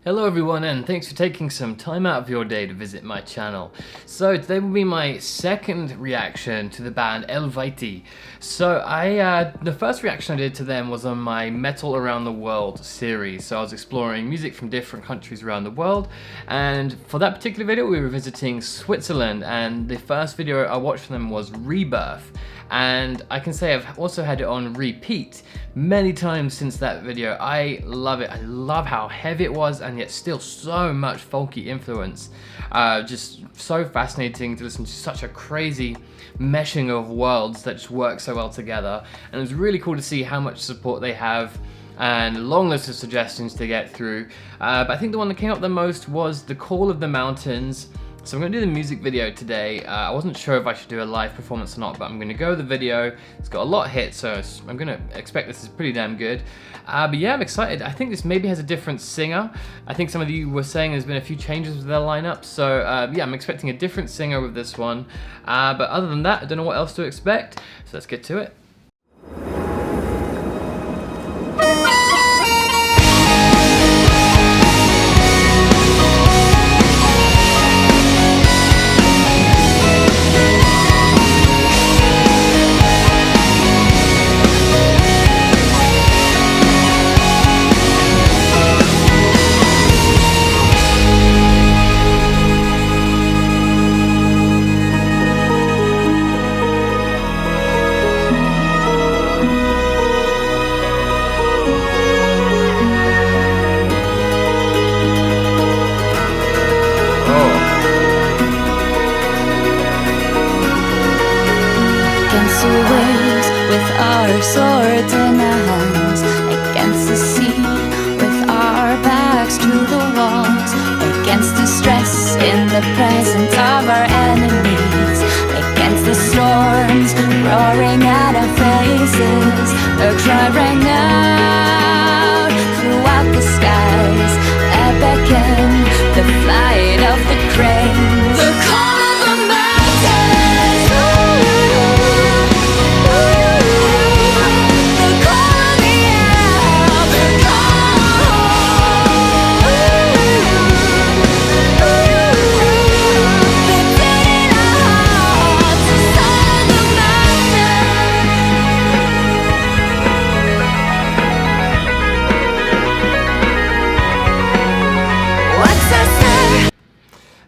Hello everyone, and thanks for taking some time out of your day to visit my channel. So today will be my second reaction to the band Eluveitie. So the first reaction I did to them was on my Metal Around the World series. So I was exploring music from different countries around the world, and for that particular video we were visiting Switzerland, and the first video I watched from them was Rebirth. And I can say I've also had it on repeat many times since that video. I love it. I love how heavy it was and yet still so much folky influence. Just so fascinating to listen to such a crazy meshing of worlds that just work so well together. And it was really cool to see how much support they have and a long list of suggestions to get through. But I think the one that came up the most was The Call of the Mountains. So I'm going to do the music video today. I wasn't sure if I should do a live performance or not, but I'm going to go with the video. It's got a lot of hits, so I'm going to expect this is pretty damn good. But yeah, I'm excited. I think this maybe has a different singer. I think some of you were saying there's been a few changes with their lineup, so yeah, I'm expecting a different singer with this one. But other than that, I don't know what else to expect, so let's get to it. Against the waves with our swords in our hands, against the sea with our backs to the walls, against the stress in the presence of our enemies, against the storms roaring at our faces. A cry rang out throughout the skies, a beckon, the flight of the cranes, the call of the mountains.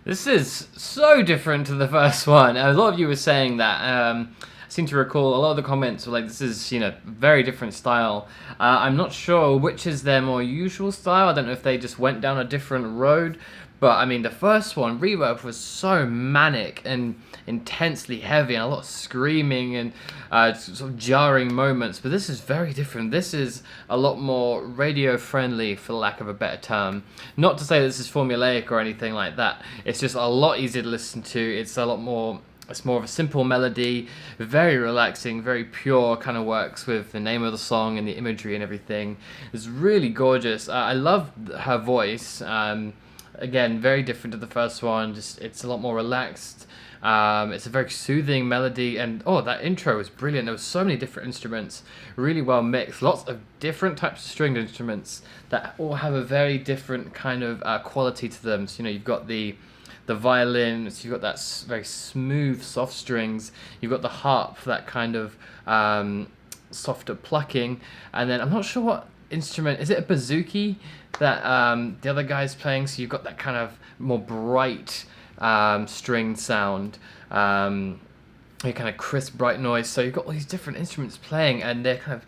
This is so different to the first one. A lot of you were saying that. I seem to recall a lot of the comments were like, this is, very different style. I'm not sure which is their more usual style. I don't know if they just went down a different road. But I mean, the first one, Rebirth, was so manic and intensely heavy and a lot of screaming and sort of jarring moments. But this is very different. This is a lot more radio friendly, for lack of a better term. Not to say this is formulaic or anything like that. It's just a lot easier to listen to. It's a lot more. It's more of a simple melody, very relaxing, very pure, kind of works with the name of the song and the imagery and everything. It's really gorgeous. I love her voice. Again, very different to the first one. Just it's a lot more relaxed. It's a very soothing melody, and that intro was brilliant. There was so many different instruments, really well mixed. Lots of different types of stringed instruments that all have a very different kind of quality to them. So you've got the violins, you've got that very smooth, soft strings. You've got the harp for that kind of softer plucking, and then I'm not sure what instrument is it. A bouzouki that the other guy's playing, so you've got that kind of more bright stringed sound, a kind of crisp bright noise. So you've got all these different instruments playing, and they're kind of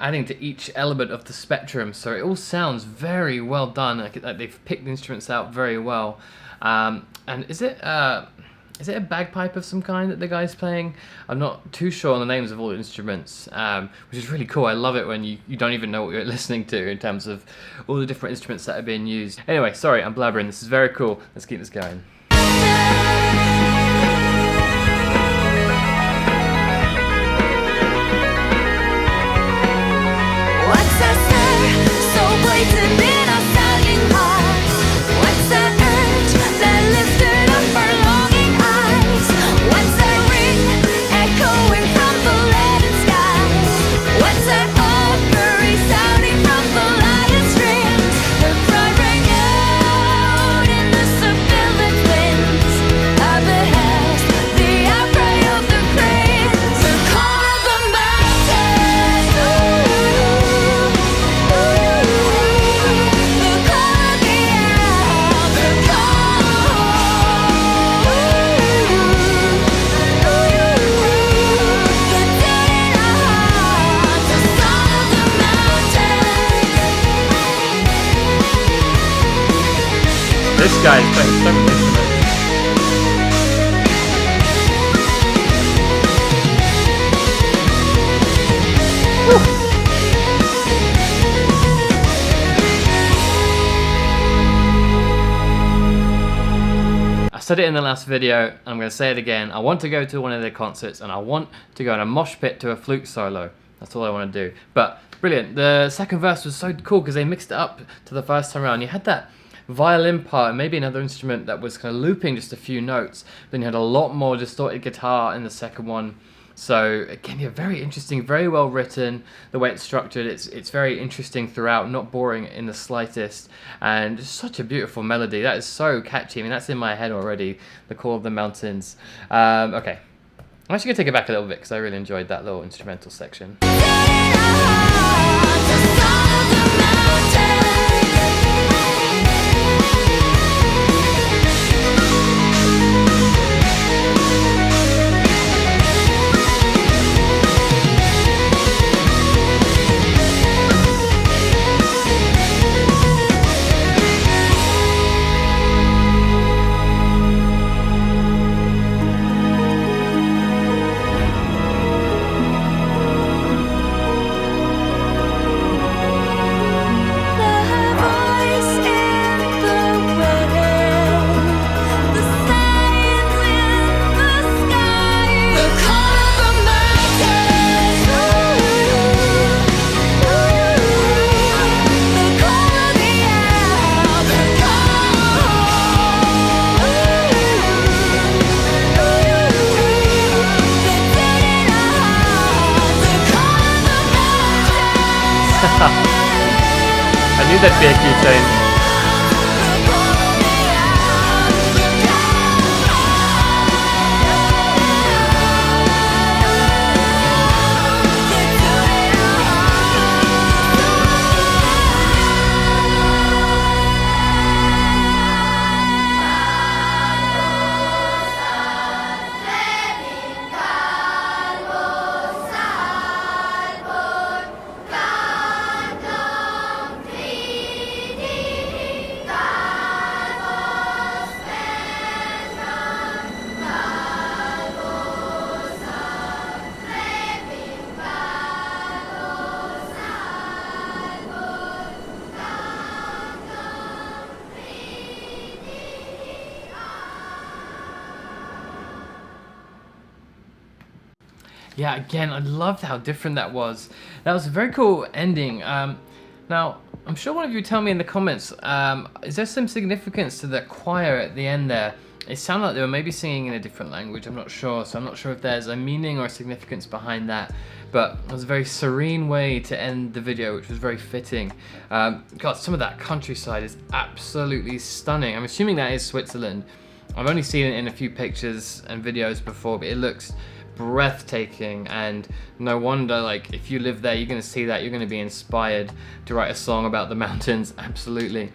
adding to each element of the spectrum, so it all sounds very well done. Like they've picked the instruments out very well. And is it a bagpipe of some kind that the guy's playing? I'm not too sure on the names of all the instruments, which is really cool. I love it when you don't even know what you're listening to in terms of all the different instruments that are being used. Anyway, sorry, I'm blabbering. This is very cool. Let's keep this going. What's a star so blatant in our sagging hearts? What's the urge that lifted up our longing eyes? What's that ring echoing from the leaden skies? What's that offering sounding from the lion streams? The cry rang This guy is playing so many instruments. I said it in the last video, and I'm going to say it again. I want to go to one of their concerts, and I want to go in a mosh pit to a flute solo. That's all I want to do. But brilliant. The second verse was so cool because they mixed it up to the first time around. You had that violin part and maybe another instrument that was kind of looping just a few notes. Then you had a lot more distorted guitar in the second one. So again, yeah, very interesting, very well written. The way it's structured, it's very interesting throughout, not boring in the slightest, and just such a beautiful melody. That is so catchy. I mean, that's in my head already. The Call of the Mountains. Okay, I'm actually gonna take it back a little bit because I really enjoyed that little instrumental section. I knew that'd be a key change. Yeah, again, I loved how different that was. That was a very cool ending. Now, I'm sure one of you tell me in the comments, is there some significance to the choir at the end there? It sounded like they were maybe singing in a different language, I'm not sure, so I'm not sure if there's a meaning or a significance behind that. But it was a very serene way to end the video, which was very fitting. God, some of that countryside is absolutely stunning. I'm assuming that is Switzerland. I've only seen it in a few pictures and videos before, but it looks breathtaking, and no wonder, like, if you live there, you're going to see that, you're going to be inspired to write a song about the mountains. Absolutely.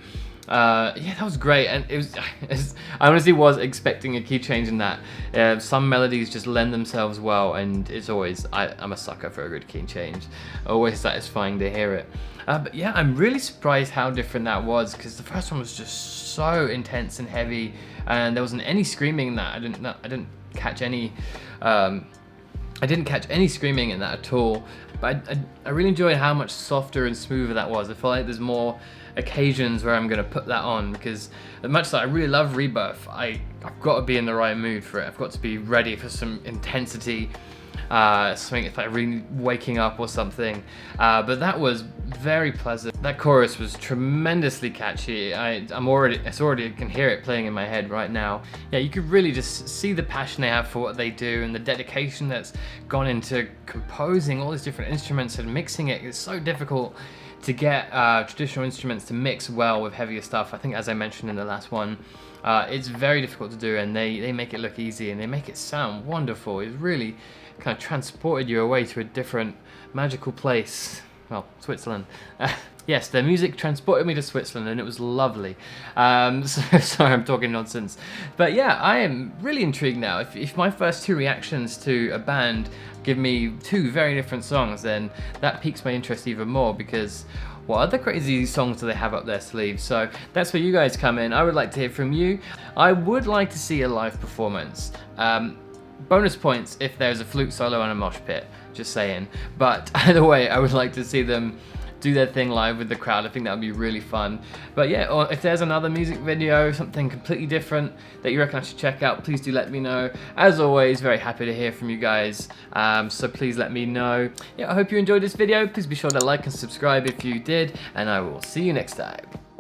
Yeah, that was great, and it was I honestly was expecting a key change in that. Some melodies just lend themselves well, and it's always, I'm a sucker for a good key change. Always satisfying to hear it. But yeah, I'm really surprised how different that was, because the first one was just so intense and heavy, and there wasn't any screaming in that. I didn't catch any screaming in that at all, but I really enjoyed how much softer and smoother that was. I feel like there's more occasions where I'm going to put that on, because as much as I really love Rebirth, I've got to be in the right mood for it. I've got to be ready for some intensity, something like really waking up or something, but that was very pleasant. That chorus was tremendously catchy. I can hear it playing in my head right now. Yeah, you could really just see the passion they have for what they do, and the dedication that's gone into composing all these different instruments and mixing it. It's so difficult to get traditional instruments to mix well with heavier stuff. I think, as I mentioned in the last one, it's very difficult to do, and they make it look easy, and they make it sound wonderful. It really kind of transported you away to a different magical place. Well, Switzerland. Yes, their music transported me to Switzerland, and it was lovely. So sorry, I'm talking nonsense. But yeah, I am really intrigued now. If my first two reactions to a band give me two very different songs, then that piques my interest even more, because what other crazy songs do they have up their sleeves. So that's where you guys come in. I would like to hear from you. I would like to see a live performance. Bonus points if there's a flute solo and a mosh pit, just saying. But either way, I would like to see them do their thing live with the crowd. I think that would be really fun. But yeah, or if there's another music video, something completely different that you reckon I should check out, please do let me know. As always, very happy to hear from you guys, so please let me know. Yeah, I hope you enjoyed this video. Please be sure to like and subscribe if you did, and I will see you next time.